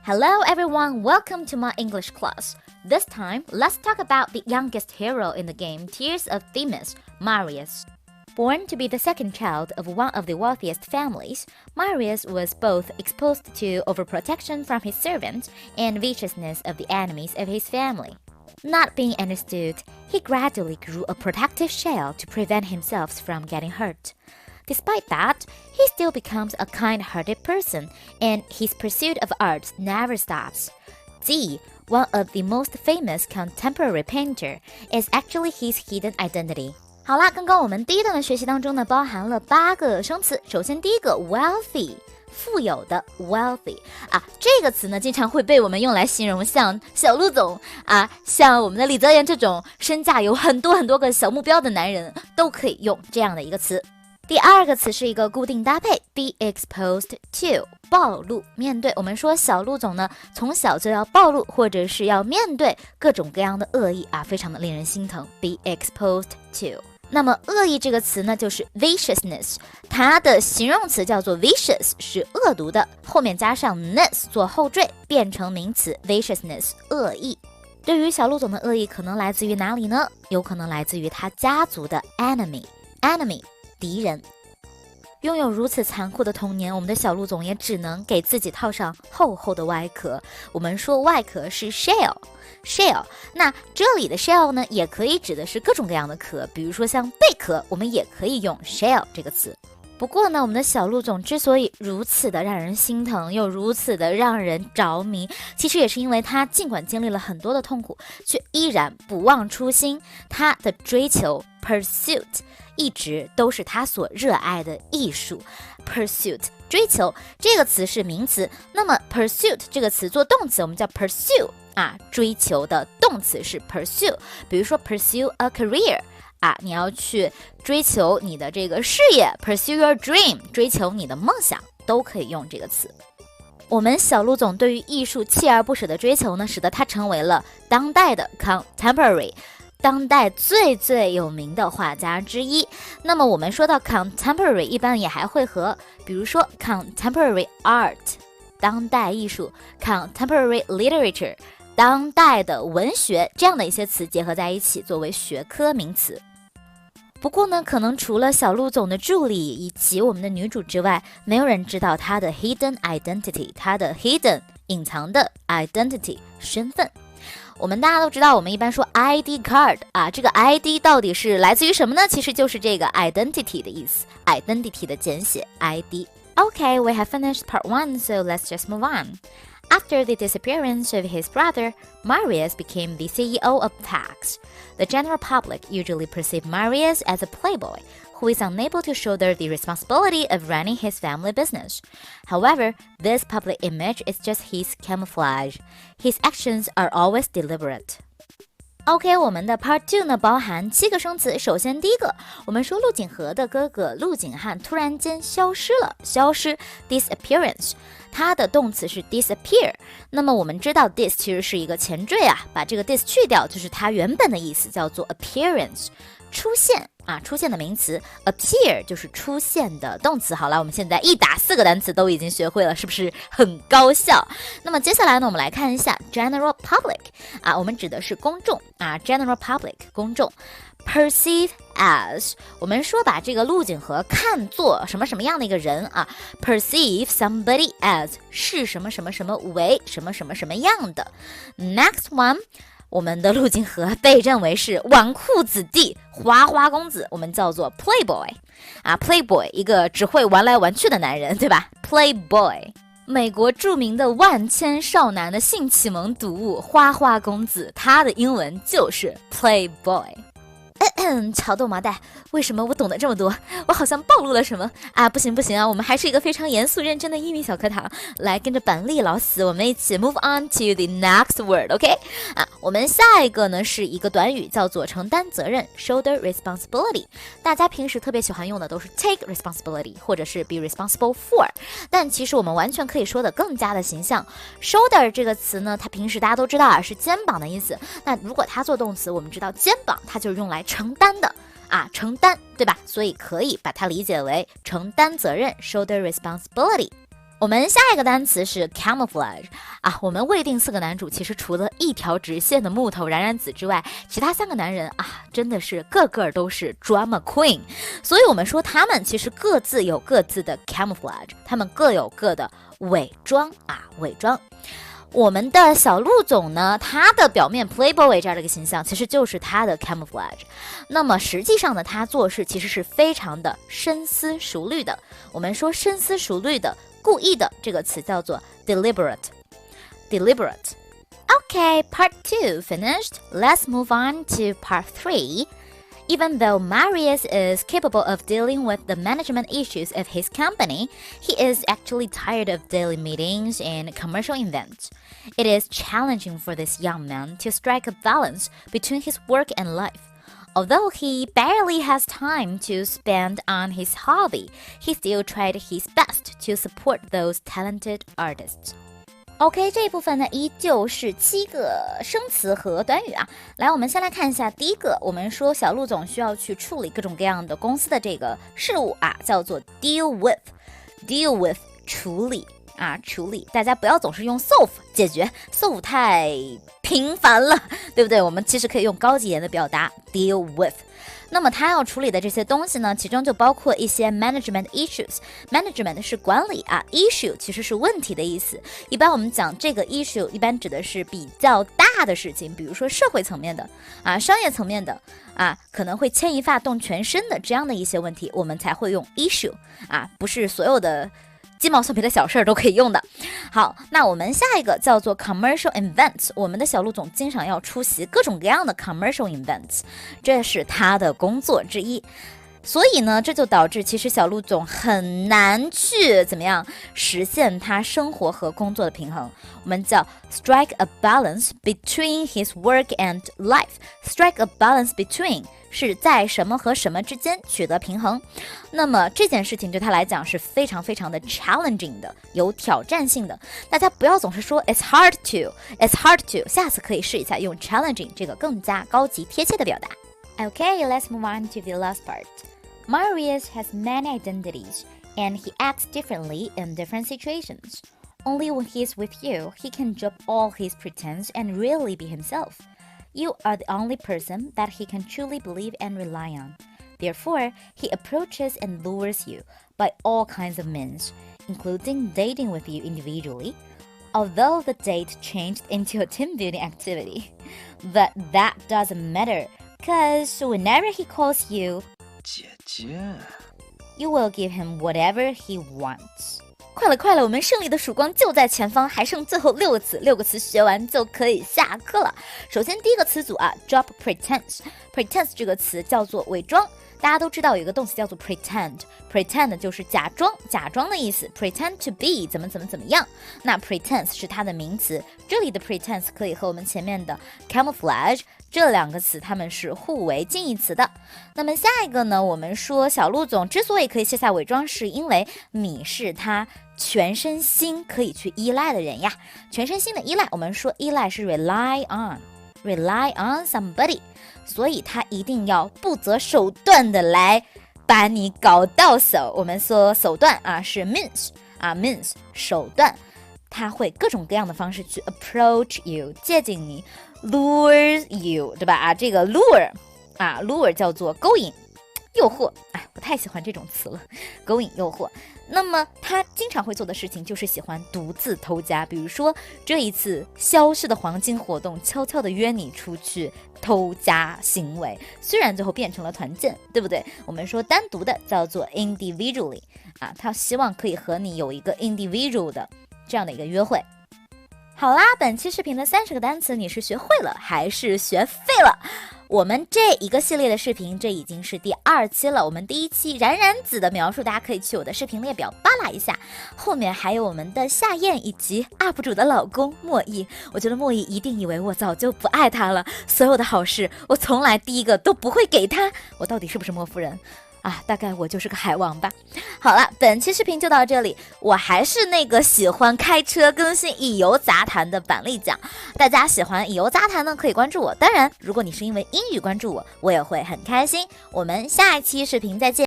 Hello everyone, welcome to my English class. This time, let's talk about the youngest hero in the game Tears of Themis, Marius. Born to be the second child of one of the wealthiest families, Marius was both exposed to overprotection from his servants and viciousness of the enemies of his family. Not being understood, he gradually grew a protective shell to prevent himself from getting hurt.Despite that, he still becomes a kind-hearted person, and his pursuit of art never stops. Zi, one of the most famous contemporary painter, is actually his hidden identity. 好啦，刚刚我们第一段的学习当中呢，包含了8个生词。首先第一个 wealthy， 富有的 wealthy 啊，这个词呢，经常会被我们用来形容像小陆总啊，像我们的李泽言这种身价有很多个小目标的男人，都可以用这样的一个词。第二个词是一个固定搭配 be exposed to 暴露面对，我们说小陆总呢从小就要暴露或者是要面对各种各样的恶意啊，非常的令人心疼 be exposed to。 那么恶意这个词呢就是 viciousness， 它的形容词叫做 vicious， 是恶毒的，后面加上 ness 做后缀变成名词 viciousness 恶意。对于小陆总的恶意可能来自于哪里呢？有可能来自于他家族的 enemy 敌人。拥有如此残酷的童年，我们的小陆总也只能给自己套上厚厚的外壳。我们说外壳是 shell， 那这里的 shell 呢，也可以指的是各种各样的壳，比如说像贝壳，我们也可以用 shell 这个词。不过呢，我们的小陆总之所以如此的让人心疼，又如此的让人着迷，其实也是因为他尽管经历了很多的痛苦，却依然不忘初心。他的追求 pursuit 一直都是他所热爱的艺术。 pursuit 追求这个词是名词，那么 pursuit 这个词做动词我们叫 pursue 啊，追求的动词是 pursue。 比如说 pursue a career啊，你要去追求你的这个事业 pursue your dream， 追求你的梦想，都可以用这个词。我们小陆总对于艺术锲而不舍的追求呢，使得他成为了当代的 contemporary，当代最有名的画家之一。那么我们说到 contemporary 一般也还会和比如说 contemporary art 当代艺术 contemporary literature 当代的文学这样的一些词结合在一起作为学科名词。不过呢，可能除了小陆总的助理以及我们的女主之外，没有人知道她的 hidden identity， 她的 hidden 隐藏的 identity 身份。我们大家都知道，我们一般说 ID card 啊，这个 ID 到底是来自于什么呢？其实就是这个 identity 的意思， identity 的简写 ID。Okay, we have finished part 1, so let's just move on. After the disappearance of his brother, Marius became the CEO of Pax. The general public usually perceive Marius as a playboy who is unable to shoulder the responsibility of running his family business. However, this public image is just his camouflage. His actions are always deliberate. OK， 我们的 Part 2 呢包含7个生词。首先第一个，我们说陆锦和的哥哥陆锦汉突然间消失了，消失 disappearance， 它的动词是 disappear。那么我们知道 dis 其实是一个前缀啊，把这个 dis 去掉就是它原本的意思，叫做 appearance， 出现啊，出现的名词 appear 就是出现的动词。好了，我们现在一打4个单词都已经学会了，是不是很高效？那么接下来呢，我们来看一下 general public 啊，我们指的是公众啊 general public 公众。 perceive as 我们说把这个陆锦和看作什么什么样的一个人啊 perceive somebody as 是什么什么什么为什么什么什么样的。 Next one，我们的陆锦和被认为是纨绔子弟、花花公子，我们叫做 playboy 啊 playboy 一个只会玩来玩去的男人，对吧 playboy。 美国著名的万千少男的性启蒙读物花花公子，他的英文就是 playboy。巧豆麻袋，为什么我懂得这么多？我好像暴露了什么啊？不行啊，我们还是一个非常严肃认真的英语小课堂，来跟着板栗老死，我们一起 move on to the next word， OK？ 啊，我们下一个呢是一个短语，叫做承担责任 shoulder responsibility。大家平时特别喜欢用的都是 take responsibility 或者是 be responsible for， 但其实我们完全可以说的更加的形象。shoulder 这个词呢，它平时大家都知道啊，是肩膀的意思。那如果它做动词，我们知道肩膀它就是用来承担的啊，承担，对吧？所以可以把它理解为承担责任 shoulder responsibility。我们下一个单词是 camouflage 啊，我们未定4个男主其实除了一条直线的木头冉冉子之外，其他3个男人啊，真的是个个都是 drama queen， 所以我们说他们其实各自有各自的 camouflage， 他们各有各的伪装啊，伪装。我们的小陆总呢，他的表面 playboy 这样的一个形象，其实就是他的 camouflage。那么实际上呢，他做事其实是非常的深思熟虑的。我们说深思熟虑的、故意的这个词叫做 deliberate。Okay, part 2 finished. Let's move on to part 3.Even though Marius is capable of dealing with the management issues of his company, he is actually tired of daily meetings and commercial events. It is challenging for this young man to strike a balance between his work and life. Although he barely has time to spend on his hobby, he still tried his best to support those talented artists.OK， 这一部分呢依旧是7个生词和短语啊。来，我们先来看一下第一个，我们说小陆总需要去处理各种各样的公司的这个事务啊，叫做 deal with 处理啊，处理。大家不要总是用 solve 解决 ，solve 太频繁了，对不对？我们其实可以用高级一点的表达 deal with。那么他要处理的这些东西呢，其中就包括一些 management issues。management 是管理啊 ，issue 其实是问题的意思。一般我们讲这个 issue， 一般指的是比较大的事情，比如说社会层面的啊，商业层面的啊，可能会牵一发动全身的这样的一些问题，我们才会用 issue 啊，不是所有的鸡毛蒜皮的小事都可以用的。好，那我们下一个叫做 commercial events， 我们的小陆总经常要出席各种各样的 commercial events， 这是他的工作之一。所以呢，这就导致其实小陆总很难去怎么样实现他生活和工作的平衡。我们叫 strike a balance between his work and life。strike a balance between 是在什么和什么之间取得平衡。那么这件事情对他来讲是非常非常的 challenging 的，有挑战性的。大家不要总是说 it's hard to， 下次可以试一下用 challenging 这个更加高级贴切的表达。Okay, let's move on to the last part.Marius has many identities, and he acts differently in different situations. Only when he is with you, he can drop all his pretense and really be himself. You are the only person that he can truly believe and rely on. Therefore, he approaches and lures you by all kinds of means, including dating with you individually, although the date changed into a team-building activity. But that doesn't matter, because whenever he calls you, 姐姐 you will give him whatever he wants. 快了，我们胜利的曙光就在前方，还剩最后6个词学完就可以下课了。首先第一个词组啊 drop pretense 这个词叫做伪装。大家都知道有一个动词叫做 pretend 就是假装的意思， pretend to be 怎么样。那 pretense 是它的名词，这里的 pretense 可以和我们前面的 camouflage 这2个词它们是互为近义词的。那么下一个呢，我们说小陆总之所以可以卸下伪装，是因为你是他全身心可以去依赖的人呀。全身心的依赖，我们说依赖是 rely on somebody， 所以他一定要不择手段的来把你搞到手。我们说手段啊是 means 手段，他会各种各样的方式去 approach you 接近你， lure you 对吧啊？这个 lure 叫做勾引诱惑，哎，我太喜欢这种词了，勾引诱惑。那么他经常会做的事情就是喜欢独自偷家，比如说这一次消失的黄金活动，悄悄地约你出去偷家行为，虽然最后变成了团建，对不对？我们说单独的叫做 individually 啊，他希望可以和你有一个 individual 的这样的一个约会。好啦，本期视频的30个单词你是学会了还是学废了？我们这一个系列的视频，这已经是第2期了。我们第1期冉冉子的描述，大家可以去我的视频列表扒拉一下。后面还有我们的夏燕以及 UP 主的老公莫弈。我觉得莫弈一定以为我早就不爱他了，所有的好事我从来第一个都不会给他。我到底是不是莫夫人？啊，大概我就是个海王吧。好了，本期视频就到这里。我还是那个喜欢开车更新以油杂谈的板栗酱，大家喜欢以油杂谈呢，可以关注我。当然，如果你是因为英语关注我，我也会很开心。我们下一期视频再见。